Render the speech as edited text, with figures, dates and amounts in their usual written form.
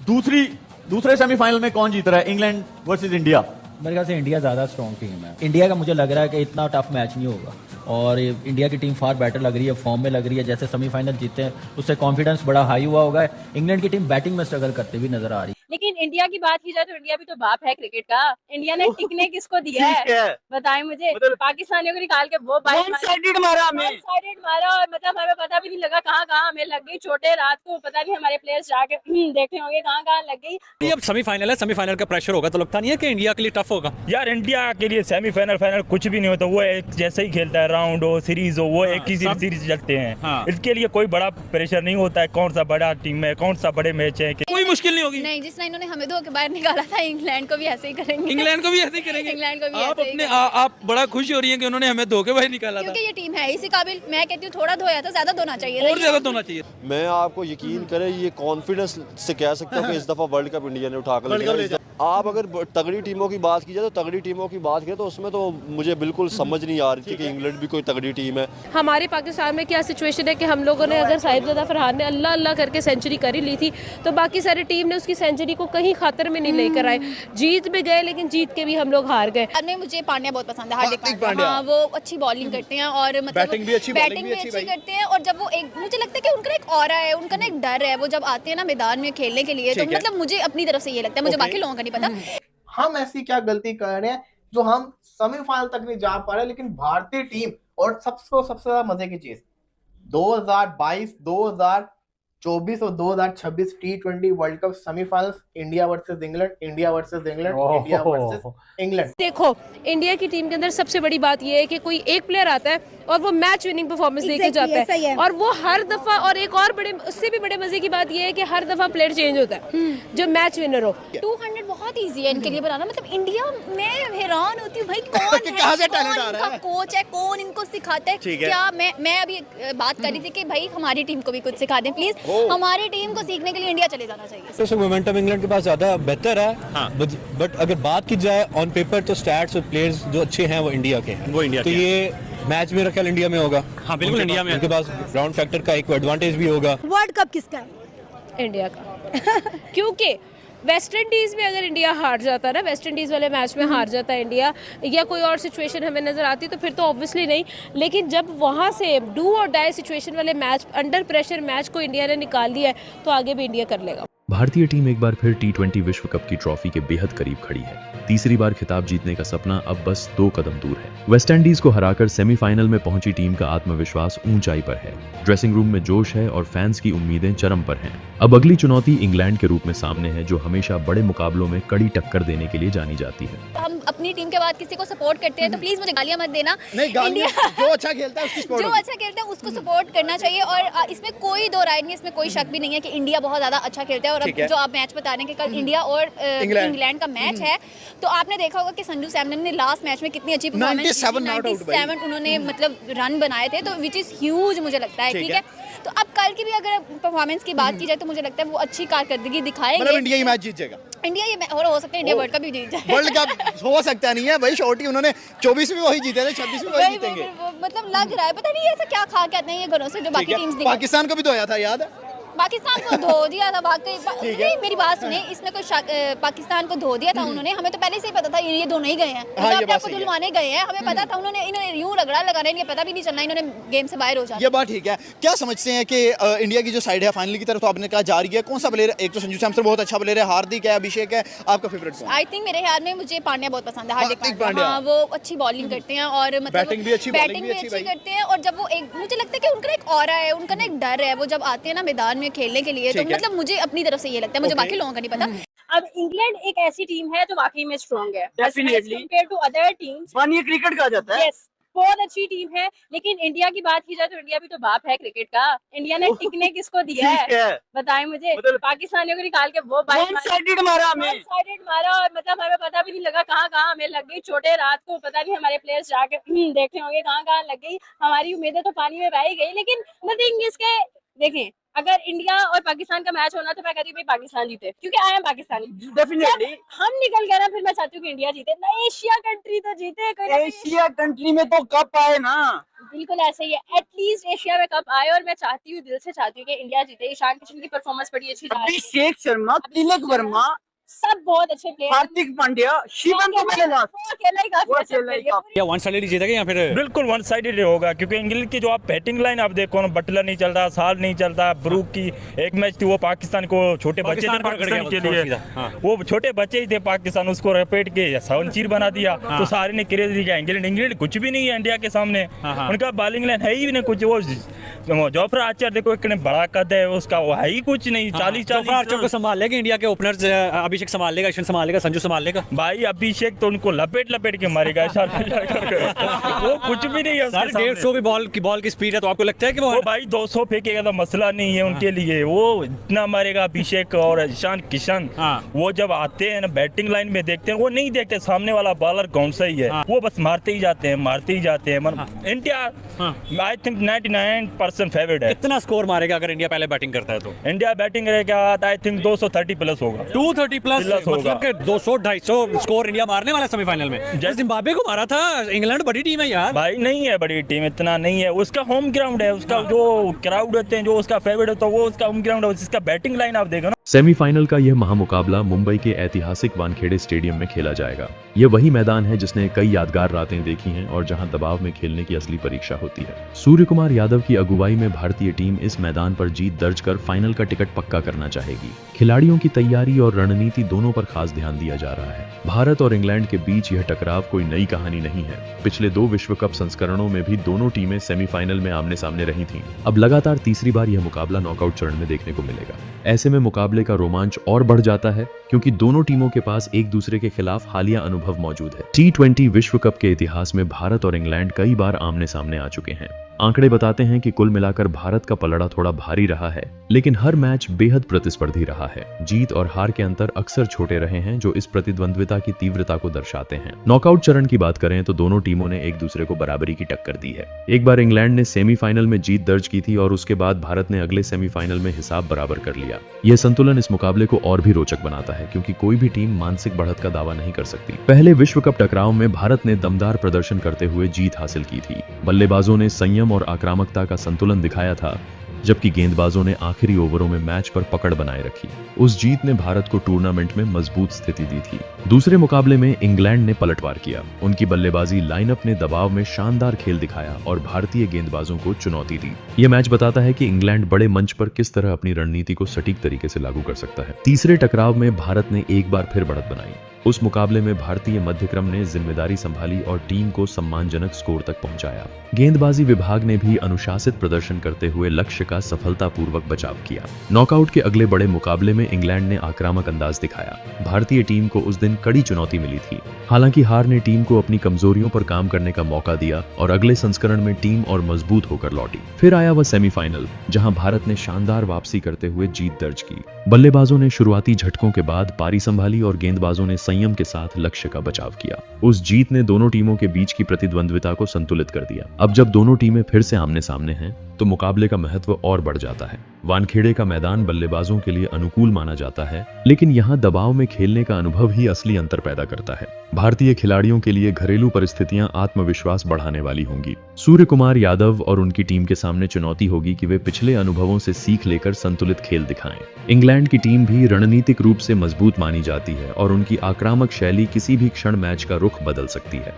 दूसरी दूसरे सेमीफाइनल में कौन जीत रहा है, इंग्लैंड वर्सेस इंडिया? मेरे ख्याल से इंडिया ज़्यादा स्ट्रॉन्ग टीम है। इंडिया का मुझे लग रहा है कि इतना टफ मैच नहीं होगा और इंडिया की टीम फार बेटर लग रही है, फॉर्म में लग रही है। जैसे सेमीफाइनल जीते हैं उससे कॉन्फिडेंस बड़ा हाई हुआ होगा। इंग्लैंड की टीम बैटिंग में स्ट्रगल करते हुए नजर आ रही है। लेकिन इंडिया की बात की जाए तो इंडिया भी तो बाप है क्रिकेट का। इंडिया ने टिकने किसको दिया है बताएं मुझे। पाकिस्तानियों को निकाल के वो वन साइडेड मारा हमें, साइडेड मारा और मतलब हमें पता भी नहीं लगा कहाँ कहाँ हमें लग गई छोटे। रात को पता नहीं हमारे प्लेयर्स जाके देखे होंगे कहाँ कहाँ लग गई। अब सेमीफाइनल है, सेमीफाइनल का प्रेशर होगा तो लगता नहीं है कि इंडिया के लिए टफ होगा। यार इंडिया के लिए सेमीफाइनल फाइनल कुछ भी नहीं होता, वो एक जैसे ही खेलता है, राउंड हो सीरीज हो, वो एक ही सीरीज चलते हैं। इसके लिए कोई बड़ा प्रेशर नहीं होता है कौन सा बड़ा टीम है, कौन सा बड़े मैच है। कोई मुश्किल नहीं होगी। नहीं, जिस तरह इन्होंने हमें धो के बाहर निकाला था, इंग्लैंड को भी ऐसे ही करेंगे। इंग्लैंड को भी ऐसे ही करेंगे। इंग्लैंड को भी आप ऐसे ही अपने करेंगे। आप बड़ा खुश हो रही है कि उन्होंने हमें धोखे बाहर निकाला था, क्योंकि ये टीम है इसी काबिल। मैं कहती हूँ थोड़ा धोया था, ज्यादा धोना चाहिए, और ज्यादा धोना चाहिए। मैं आपको यकीन करें, ये कॉन्फिडेंस से कह सकता हूँ कि इस दफा वर्ल्ड कप इंडिया ने उठा कर लिया। आप अगर तगड़ी टीमों की बात की जाए तो तगड़ी टीमों की बात करें तो उसमें तो मुझे बिल्कुल समझ नहीं आ रही थी कि इंग्लैंड भी कोई तगड़ी टीम है। हमारे पाकिस्तान में क्या सिचुएशन है कि हम लोगों ने अगर साहिबजादा फरहान ने अल्लाह अल्लाह करके सेंचुरी कर ही ली थी तो बाकी सारी टीम ने उसकी सेंचुरी को कहीं खातर में नहीं लेकर आए। जीत भी गए लेकिन जीत के भी हम लोग हार गए। मुझे पांड्या बहुत पसंद है, हार्दिक पांड्या। हाँ, वो अच्छी बॉलिंग करते हैं और मतलब बैटिंग भी अच्छी करते हैं। और जब वो एक, मुझे लगता है कि उनका एक ऑरा है, उनका ना एक डर है। वो जब आते हैं ना मैदान में खेलने के लिए तो मतलब मुझे अपनी तरफ से ये लगता है, मुझे बाकी लोगों का नहीं पता। हम ऐसी क्या गलती कर रहे हैं जो हम सेमीफाइनल तक नहीं जा पा रहे, लेकिन भारतीय टीम। और सबसे ज्यादा मजे की चीज 2022, 2024 और 2026 T20 world cup semifinals, India versus England, India versus England, India versus England. देखो, इंडिया की टीम के अंदर सबसे बड़ी बात यह है कि कोई एक प्लेयर आता है और वो मैच विनिंग परफॉर्मेंस देके जाता है और वो हर दफा। और एक और बड़े, उससे भी बड़े मजे की बात यह है कि हर दफा प्लेयर चेंज होता है जो मैच विनर हो। 200 बहुत इजी है इनके लिए बनाना। मतलब इंडिया में हैरान होती हूँ भाई, कौन है, कहाँ से टैलेंट आ रहा है, कोच है, कौन इनको सिखाता है। क्या मैं अभी बात कर रही थी कि भाई हमारी टीम को भी कुछ सिखा दें प्लीज। हमारी टीम को सीखने के लिए इंडिया चले जाना चाहिए। मोमेंटम इंग्लैंड के पास ज्यादा बेहतर है, बट अगर बात की जाए ऑन पेपर तो स्टैट्स और प्लेयर्स जो अच्छे हैं वो इंडिया के हैं। तो ये मैच मेरा ख्याल इंडिया में होगा। हाँ बिल्कुल, इंडिया में उनके पास ग्राउंड फैक्टर का एक एडवांटेज भी होगा। वर्ल्ड कप किसका है? इंडिया का। क्योंकि वेस्ट इंडीज में अगर इंडिया हार जाता ना, वेस्ट इंडीज वाले मैच में हार जाता है इंडिया, या कोई और सिचुएशन हमें नजर आती तो फिर तो ऑब्वियसली नहीं। लेकिन जब वहां से डू और डाई सिचुएशन वाले मैच, अंडर प्रेशर मैच को इंडिया ने निकाल लिया है तो आगे भी इंडिया कर लेगा। भारतीय टीम एक बार फिर T20 विश्व कप की ट्रॉफी के बेहद करीब खड़ी है। तीसरी बार खिताब जीतने का सपना अब बस 2 कदम दूर है। वेस्ट इंडीज को हराकर सेमीफाइनल में पहुंची टीम का आत्मविश्वास ऊंचाई पर है, ड्रेसिंग रूम में जोश है और फैंस की उम्मीदें चरम पर हैं। अब अगली चुनौती इंग्लैंड के रूप में सामने है, जो हमेशा बड़े मुकाबलों में कड़ी टक्कर देने के लिए जानी जाती है। हम अपनी टीम के बाद किसी को सपोर्ट करते हैं तो प्लीज मुझे गालियां मत देना। इंडिया जो अच्छा खेलता है उसको सपोर्ट करना चाहिए और इसमें कोई दो राय नहीं, इसमें कोई शक भी नहीं है कि इंडिया बहुत ज्यादा अच्छा खेलता है। और अब जो आप मैच बता रहे हैं कि कल इंडिया और इंग्लैंड का मैच है, तो आपने देखा होगा कि संजू सैमसन ने लास्ट मैच में कितनी अच्छी परफॉर्मेंस, 97 उन्होंने मतलब रन बनाए थे, तो विच इज ह्यूज मुझे लगता है। ठीक है, तो अब कल की भी अगर परफॉर्मेंस की बात की जाए तो मुझे लगता है वो अच्छी कारकर्दगी दिखाएंगे। मतलब इंडिया ये मैच जीत जाएगा। इंडिया ये और हो सकता है इंडिया वर्ल्ड कप भी जीत जाए। वर्ल्ड कप हो सकता नहीं है भाई, छोटी उन्होंने 24 में वही जीते थे, 26 में वही जीतेंगे। मतलब लग रहा है, पता नहीं ऐसा क्या खा के आते हैं ये घरों से जो बाकी टीम्स। पाकिस्तान को भी धोया था, याद है? पाकिस्तान को धो दिया था वाकई। नहीं, मेरी बात सुने, इसमें कोई पाकिस्तान को धो दिया था उन्होंने। हमें तो पहले से ही पता था ये दोनों ही गए हैं, अपने आप को धुलवाने गए हैं। हमें पता था इन्होंने यूं रगड़ा लगाने, इन्हें पता भी नहीं चलना इन्होंने गेम से बाहर हो जाना। ये बात ठीक है। क्या समझते हैं कि इंडिया की जो साइड है फाइनल की तरफ तो आपने कहा जा रही है, कौन सा प्लेयर? एक तो संजू सैमसन बहुत अच्छा प्लेयर है, हार्दिक है, अभिषेक है, आपका फेवरेट कौन? आई थिंक मेरे ख्याल में मुझे पांड्या बहुत पसंद है, हार्दिक पांड्या। हाँ, वो अच्छी बॉलिंग करते हैं और मतलब बैटिंग भी अच्छी करते हैं। और जब वो एक, मुझे लगता है कि उनका एक ऑरा है, उनका ना एक डर है। वो जब आते हैं ना मैदान में खेलने के लिए तो मतलब मुझे अपनी तरफ से ये लगता है, मुझे बाकी लोगों का नहीं पता। अब इंग्लैंड एक ऐसी टीम है जो वाकई में स्ट्रॉन्ग है definitely compare to other teams. ये क्रिकेट का जाता है। यस, बहुत अच्छी टीम है। लेकिन इंडिया की बात की जाए तो इंडिया भी तो बाप है क्रिकेट का। इंडिया ने टिकने किसको दिया है बताएं मुझे। पाकिस्तानियों को निकाल के वो वन साइडेड मारा हमें, और मतलब हमें पता भी नहीं लगा कहाँ कहाँ हमें लग गई छोटे। रात को पता नहीं हमारे प्लेयर्स जाके देखे होंगे कहाँ कहाँ लग गई। हमारी उम्मीदें तो पानी में बह ही गई। लेकिन नथिंग इसके देखें, अगर इंडिया और पाकिस्तान का मैच होना तो मैं कहती हूँ भाई पाकिस्तान जीते, क्योंकि आई एम पाकिस्तानी। डेफिनेटली हम निकल गए ना, फिर मैं चाहती हूँ कि इंडिया जीते ना, एशिया कंट्री तो जीते कोई ना। एशिया कंट्री में तो कप आए ना, बिल्कुल ऐसे ही है, एटलीस्ट एशिया में कप आए, और मैं चाहती हूँ, दिल से चाहती हूँ कि इंडिया जीते। ईशान किशन की परफॉर्मेंस बड़ी अच्छी जा रही है, अभिषेक शर्मा, तिलक वर्मा, सब बहुत अच्छे प्लेयर, हार्दिक पांड्या, शिवम दुबे, अकेला ही काफी अच्छा player है। या वन साइडेड जीतेगा या फिर बिल्कुल वन साइडेड होगा, क्योंकि इंग्लैंड की जो आप बैटिंग लाइन आप देखो ना, बटलर नहीं चल रहा, साल नहीं चलता, ब्रूक की एक मैच थी वो पाकिस्तान को, छोटे बच्चे थे पाकिस्तान के लिए, वो छोटे बच्चे ही थे पाकिस्तान, उसको रपेट के सवनचीर बना दिया, तो सारे ने क्रेज दिया। इंग्लैंड कुछ भी नहीं है इंडिया के सामने, उनका बॉलिंग लाइन है ही नहीं कुछ। वो जोफ्रा आर्चर देखो, एक बड़ा कद है उसका, वो है ही कुछ नहीं। 40 आर्चर को संभाल लेगा इंडिया के ओपनर्स, अभिषेक संभाल लेगा, ईशान संभाल लेगा, संजू संभाल लेगा। भाई अभिषेक तो उनको लपेट के मारेगा वो कुछ भी नहीं है। 150 भी बॉल की स्पीड है, तो आपको लगता है कि वो भाई 200 फेंकेगा तो मसला नहीं है उनके लिए, वो इतना मारेगा अभिषेक। और ईशान किशन वो जब आते हैं ना बैटिंग लाइन में देखते हैं, वो नहीं देखते सामने वाला बॉलर कौन सा ही है, वो बस मारते ही जाते हैं। इंडिया आई थिंक 99% फेवरेट है। कितना स्कोर मारेगा अगर इंडिया पहले बैटिंग करता है तो? इंडिया बैटिंग करेगा आई थिंक 230 प्लस होगा, 230 प्लस मतलब कि 200-250 स्कोर इंडिया मारने वाला सेमीफाइनल में। जिम्बाब्वे को मारा था, इंग्लैंड बड़ी टीम है यार। भाई नहीं है बड़ी टीम, इतना नहीं है, उसका होम ग्राउंड है, उसका जो क्राउड होते हैं, जो उसका फेवरेट होता है वो उसका होम ग्राउंड है, जिसका बैटिंग लाइन आप देखो ना। सेमीफाइनल का यह महामुकाबला मुंबई के ऐतिहासिक वानखेड़े स्टेडियम में खेला जाएगा। यह वही मैदान है जिसने कई यादगार रातें देखी हैं और जहां दबाव में खेलने की असली परीक्षा होती है। सूर्य कुमार यादव की अगुवाई में भारतीय टीम इस मैदान पर जीत दर्ज कर फाइनल का टिकट पक्का करना चाहेगी। खिलाड़ियों की तैयारी और रणनीति दोनों पर खास ध्यान दिया जा रहा है। भारत और इंग्लैंड के बीच यह टकराव कोई नई कहानी नहीं है। पिछले 2 विश्व कप संस्करणों में भी दोनों टीमें सेमीफाइनल में आमने सामने रही थीं। अब लगातार तीसरी बार यह मुकाबला नॉकआउट चरण में देखने को मिलेगा। ऐसे में मुकाबले का रोमांच और बढ़ जाता है, क्योंकि दोनों टीमों के पास एक दूसरे के खिलाफ हालिया अनुभव मौजूद है। T20 विश्व कप के इतिहास में भारत और इंग्लैंड कई बार आमने सामने आ चुके हैं। आंकड़े बताते हैं कि कुल मिलाकर भारत का पलड़ा थोड़ा भारी रहा है, लेकिन हर मैच बेहद प्रतिस्पर्धी रहा है। जीत और हार के अंतर अक्सर छोटे रहे हैं, जो इस प्रतिद्वंद्विता की तीव्रता को दर्शाते हैं। नॉकआउट चरण की बात करें तो दोनों टीमों ने एक दूसरे को बराबरी की टक्कर दी है। एक बार इंग्लैंड ने सेमीफाइनल में जीत दर्ज की थी और उसके बाद भारत ने अगले सेमीफाइनल में हिसाब बराबर कर लिया। यह संतुलन इस मुकाबले को और भी रोचक बनाता है, क्योंकि कोई भी टीम मानसिक बढ़त का दावा नहीं कर सकती। पहले विश्व कप टकराव में भारत ने दमदार प्रदर्शन करते हुए जीत हासिल की थी। बल्लेबाजों ने संयम और आक्रामकता का संतुलन दिखाया था, जबकि गेंदबाजों ने आखिरी ओवरों में मैच पर पकड़ बनाए रखी। उस जीत ने भारत को टूर्नामेंट में मजबूत स्थिति दी थी। दूसरे मुकाबले में इंग्लैंड ने पलटवार किया। उनकी बल्लेबाजी लाइनअप ने दबाव में शानदार खेल दिखाया और भारतीय गेंदबाजों को चुनौती दी। यह मैच बताता है कि इंग्लैंड बड़े मंच पर किस तरह अपनी रणनीति को सटीक तरीके से लागू कर सकता है। तीसरे टकराव में भारत ने एक बार फिर बढ़त बनाई। उस मुकाबले में भारतीय मध्यक्रम ने जिम्मेदारी संभाली और टीम को सम्मानजनक स्कोर तक पहुंचाया। गेंदबाजी विभाग ने भी अनुशासित प्रदर्शन करते हुए लक्ष्य का सफलतापूर्वक बचाव किया। नॉकआउट के अगले बड़े मुकाबले में इंग्लैंड ने आक्रामक अंदाज दिखाया। भारतीय टीम को उस दिन कड़ी चुनौती मिली थी। हालांकि हार ने टीम को अपनी कमजोरियों पर काम करने का मौका दिया और अगले संस्करण में टीम और मजबूत होकर लौटी। फिर आया वह सेमीफाइनल, जहां भारत ने शानदार वापसी करते हुए जीत दर्ज की। बल्लेबाजों ने शुरुआती झटकों के बाद पारी संभाली और गेंदबाजों ने संयम के साथ लक्ष्य का बचाव किया। उस जीत ने दोनों टीमों के बीच की प्रतिद्वंद्विता को संतुलित कर दिया। अब जब दोनों टीमें फिर से आमने सामने हैं, तो मुकाबले का महत्व और बढ़ जाता है। वानखेड़े का मैदान बल्लेबाजों के लिए अनुकूल माना जाता है, लेकिन यहाँ दबाव में खेलने का अनुभव ही असली अंतर पैदा करता है। भारतीय खिलाड़ियों के लिए घरेलू परिस्थितियां आत्मविश्वास बढ़ाने वाली होंगी। सूर्य कुमार यादव और उनकी टीम के सामने चुनौती होगी कि वे पिछले अनुभवों से सीख लेकर संतुलित खेल दिखाएं। इंग्लैंड की टीम भी रणनीतिक रूप से मजबूत मानी जाती है और उनकी आक्रामक शैली किसी भी क्षण मैच का रुख बदल सकती है।